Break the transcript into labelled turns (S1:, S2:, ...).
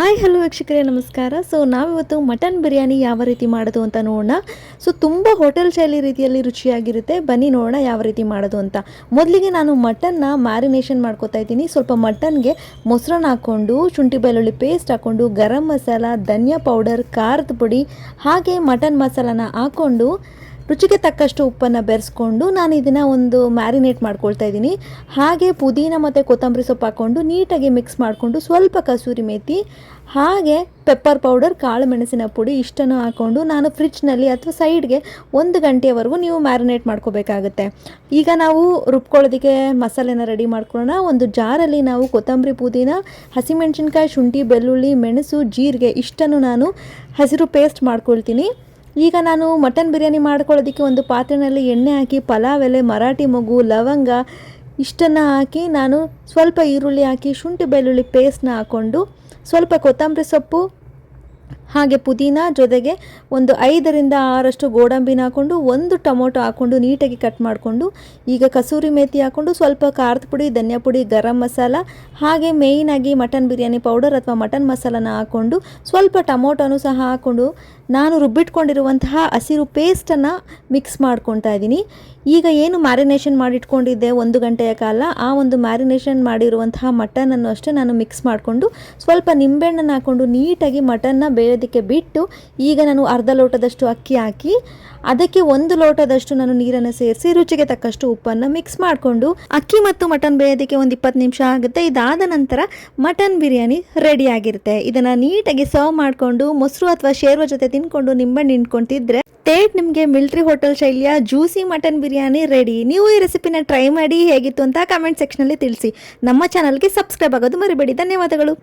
S1: Hi hello ವೀಕ್ಷಕರೇ ನಮಸ್ಕಾರ. ನಾವಿವತ್ತು ಮಟನ್ ಬಿರಿಯಾನಿ ಯಾವ ರೀತಿ ಮಾಡೋದು ಅಂತ ನೋಡೋಣ. ತುಂಬ ಹೋಟೆಲ್ ಶೈಲಿ ರೀತಿಯಲ್ಲಿ ರುಚಿಯಾಗಿರುತ್ತೆ. ಬನ್ನಿ ನೋಡೋಣ ಯಾವ ರೀತಿ ಮಾಡೋದು ಅಂತ. ಮೊದಲಿಗೆ ನಾನು ಮಟನ್ನ ಮ್ಯಾರಿನೇಷನ್ ಮಾಡ್ಕೋತಾ ಇದ್ದೀನಿ. ಸ್ವಲ್ಪ ಮಟನ್ಗೆ ಮೊಸರನ್ನ ಹಾಕ್ಕೊಂಡು, ಶುಂಠಿ ಬೆಳ್ಳುಳ್ಳಿ ಪೇಸ್ಟ್ ಹಾಕ್ಕೊಂಡು, ಗರಂ ಮಸಾಲ, ಧನಿಯಾ ಪೌಡರ್, ಖಾರದ ಪುಡಿ ಹಾಗೆ ಮಟನ್ ಮಸಾಲಾನ ಹಾಕ್ಕೊಂಡು ರುಚಿಗೆ ತಕ್ಕಷ್ಟು ಉಪ್ಪನ್ನು ಬೆರೆಸ್ಕೊಂಡು ನಾನು ಇದನ್ನು ಒಂದು ಮ್ಯಾರಿನೇಟ್ ಮಾಡ್ಕೊಳ್ತಾ ಇದ್ದೀನಿ. ಹಾಗೆ ಪುದೀನ ಮತ್ತು ಕೊತ್ತಂಬರಿ ಸೊಪ್ಪು ಹಾಕ್ಕೊಂಡು ನೀಟಾಗಿ ಮಿಕ್ಸ್ ಮಾಡಿಕೊಂಡು ಸ್ವಲ್ಪ ಕಸೂರಿ ಮೇಥಿ ಹಾಗೆ ಪೆಪ್ಪರ್ ಪೌಡರ್, ಕಾಳು ಮೆಣಸಿನ ಪುಡಿ ಇಷ್ಟನ್ನು ಹಾಕ್ಕೊಂಡು ನಾನು ಫ್ರಿಡ್ಜ್ನಲ್ಲಿ ಅಥವಾ ಸೈಡ್ಗೆ 1 ಗಂಟೆಯವರೆಗೂ ನೀವು ಮ್ಯಾರಿನೇಟ್ ಮಾಡ್ಕೋಬೇಕಾಗುತ್ತೆ. ಈಗ ನಾವು ರುಬ್ಕೊಳ್ಳೋದಕ್ಕೆ ಮಸಾಲೆನ ರೆಡಿ ಮಾಡ್ಕೊಳ್ಳೋಣ. ಒಂದು ಜಾರಲ್ಲಿ ನಾವು ಕೊತ್ತಂಬರಿ, ಪುದೀನ, ಹಸಿಮೆಣಸಿನ್ಕಾಯಿ, ಶುಂಠಿ, ಬೆಳ್ಳುಳ್ಳಿ, ಮೆಣಸು, ಜೀರಿಗೆ ಇಷ್ಟನ್ನು ನಾನು ಹಸಿರು ಪೇಸ್ಟ್ ಮಾಡ್ಕೊಳ್ತೀನಿ. ಈಗ ನಾನು ಮಟನ್ ಬಿರಿಯಾನಿ ಮಾಡ್ಕೊಳ್ಳೋದಕ್ಕೆ ಒಂದು ಪಾತ್ರೆಯಲ್ಲಿ ಎಣ್ಣೆ ಹಾಕಿ ಪಲಾವ್ ಎಲೆ, ಮರಾಠಿ ಮೊಗ್ಗು, ಲವಂಗ ಇಷ್ಟನ್ನು ಹಾಕಿ ನಾನು ಸ್ವಲ್ಪ ಈರುಳ್ಳಿ ಹಾಕಿ ಶುಂಠಿ ಬೆಳ್ಳುಳ್ಳಿ ಪೇಸ್ಟ್ನ ಹಾಕ್ಕೊಂಡು ಸ್ವಲ್ಪ ಕೊತ್ತಂಬರಿ ಸೊಪ್ಪು ಹಾಗೆ ಪುದೀನ ಜೊತೆಗೆ ಒಂದು 5ರಿಂದ 6 ಗೋಡಂಬಿನ ಹಾಕ್ಕೊಂಡು 1 ಟೊಮೊಟೊ ಹಾಕ್ಕೊಂಡು ನೀಟಾಗಿ ಕಟ್ ಮಾಡಿಕೊಂಡು ಈಗ ಕಸೂರಿ ಮೇಥಿ ಹಾಕ್ಕೊಂಡು ಸ್ವಲ್ಪ ಖಾರದ ಪುಡಿ, ಧನಿಯಾ ಪುಡಿ, ಗರಂ ಮಸಾಲ ಹಾಗೆ ಮೇಯ್ನಾಗಿ ಮಟನ್ ಬಿರಿಯಾನಿ ಪೌಡರ್ ಅಥವಾ ಮಟನ್ ಮಸಾಲಾನ ಹಾಕ್ಕೊಂಡು ಸ್ವಲ್ಪ ಟೊಮೊಟೊನೂ ಸಹ ಹಾಕ್ಕೊಂಡು ನಾನು ರುಬ್ಬಿಟ್ಕೊಂಡಿರುವಂತಹ ಹಸಿರು ಪೇಸ್ಟನ್ನು ಮಿಕ್ಸ್ ಮಾಡ್ಕೊತಾ ಇದ್ದೀನಿ. ಈಗ ಏನು ಮ್ಯಾರಿನೇಷನ್ ಮಾಡಿಟ್ಕೊಂಡಿದ್ದೆ 1 ಗಂಟೆಯ ಕಾಲ, ಆ ಒಂದು ಮ್ಯಾರಿನೇಷನ್ ಮಾಡಿರುವಂತಹ ಮಟನನ್ನು ಅಷ್ಟೇ ನಾನು ಮಿಕ್ಸ್ ಮಾಡಿಕೊಂಡು ಸ್ವಲ್ಪ ನಿಂಬೆಹಣ್ಣನ್ನು ಹಾಕ್ಕೊಂಡು ನೀಟಾಗಿ ಮಟನ್ನ ಬೇಯೋದಕ್ಕೆ ಬಿಟ್ಟು ಈಗ ನಾನು ಅರ್ಧ ಲೋಟದಷ್ಟು ಅಕ್ಕಿ ಹಾಕಿ ಅದಕ್ಕೆ 1 ಲೋಟದಷ್ಟು ನಾನು ನೀರನ್ನು ಸೇರಿಸಿ ರುಚಿಗೆ ತಕ್ಕಷ್ಟು ಉಪ್ಪನ್ನು ಮಿಕ್ಸ್ ಮಾಡಿಕೊಂಡು ಅಕ್ಕಿ ಮತ್ತು ಮಟನ್ ಬೇಯೋದಕ್ಕೆ ಒಂದು 20 ನಿಮಿಷ ಆಗುತ್ತೆ. ಇದಾದ ನಂತರ ಮಟನ್ ಬಿರಿಯಾನಿ ರೆಡಿ ಆಗಿರುತ್ತೆ. ಇದನ್ನು ನೀಟಾಗಿ ಸರ್ವ್ ಮಾಡಿಕೊಂಡು ಮೊಸರು ಅಥವಾ ಶೇರ್ವ ಜೊತೆ ತಿನ್ಕೊಂಡು ನಿಂಬೆಹಣ್ಣು ಹಿಂಡ್ಕೊಂತಿದ್ರೆ ನಿಮಗೆ ಮಿಲ್ಟ್ರಿ ಹೋಟೆಲ್ ಶೈಲಿಯ ಜ್ಯೂಸಿ ಮಟನ್ ಬಿರಿಯಾನಿ ರೆಡಿ. ನೀವು ಈ ರೆಸಿಪಿನ ಟ್ರೈ ಮಾಡಿ ಹೇಗಿತ್ತು ಅಂತ ಕಮೆಂಟ್ ಸೆಕ್ಷನಲ್ಲಿ ತಿಳಿಸಿ. ನಮ್ಮ ಚಾನಲ್ಗೆ ಸಬ್ಸ್ಕ್ರೈಬ್ ಆಗೋದು ಮರಿಬೇಡಿ. ಧನ್ಯವಾದಗಳು.